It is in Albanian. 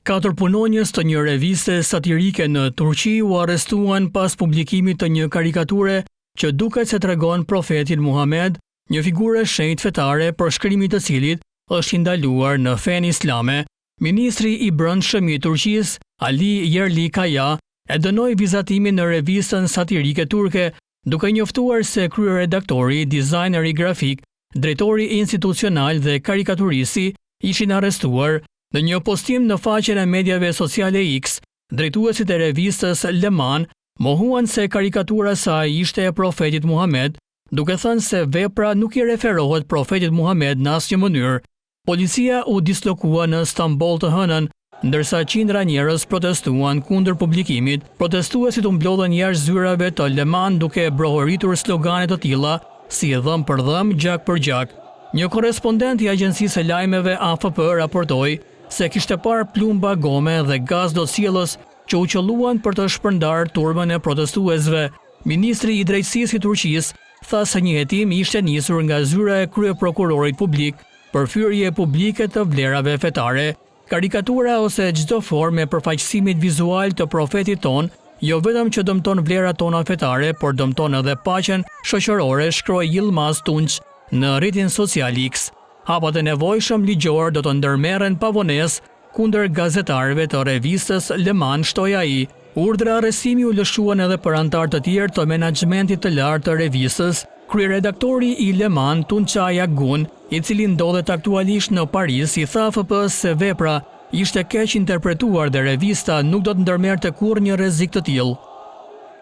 4 punonjës të një reviste satirike në Turqi u arrestuan pas publikimit të një karikature që duket se tregon profetin Muhammed, një figurë shenjtë fetare për shkrimit të cilit është ndaluar në fenë islame. Ministri i Brendshëm i Turqisë, Ali Yerlikaya, e dënoi vizatimin në revistën satirike turke, duke njoftuar se kryeredaktori, dizajneri grafik, drejtori institucional dhe karikaturisti ishin arrestuar. Në një postim në faqen e mediave sociale X, drejtuesit e revistës Leman mohuan se karikatura e saj ishte e profetit Muhammed, duke thënë se vepra nuk i referohet profetit Muhammed në asnjë mënyrë. Policia u dislokua në Stamboll të hënën, ndërsa qindra njerëz protestuan kundër publikimit. Protestuesit u mblodhen jashtë zyrave të Leman duke brohoritur slogane të tilla si dhëm për dhëm, gjak për gjak. Një korrespondent i agjencisë së lajmeve AFP raportoi se kishte parë plumba gome dhe gaz dosjellës që u qelluan për të shpërndarë turmën e protestuesve. Ministri i Drejtësisë i Turqisë tha se një hetim ishte nisur nga zyra e kryeprokurorit publik për hyrje publike të vlerave fetare. Karikatura ose çdo formë e përfaqësimit vizual të profetit ton jo vetëm që dëmton vlerat tona fetare, por dëmton edhe paqen shoqërore, shkroi Yilmaz Tunç në rrjetin social X. Hapat e nevojshëm ligjor do të ndërmerren pa vonesë kundër gazetarëve të revistës Leman, shtoi ai. Urdhra arrestimi u lëshuan edhe për anëtar të tjerë të menaxhmentit të lartë të revistës. Kryeredaktori i Leman, Tunçaja Gun, i cili ndodhet aktualisht në Paris, i tha AFP-s se vepra ishte keq interpretuar dhe revista nuk do të ndërmerrte kurrë një rrezik të tillë.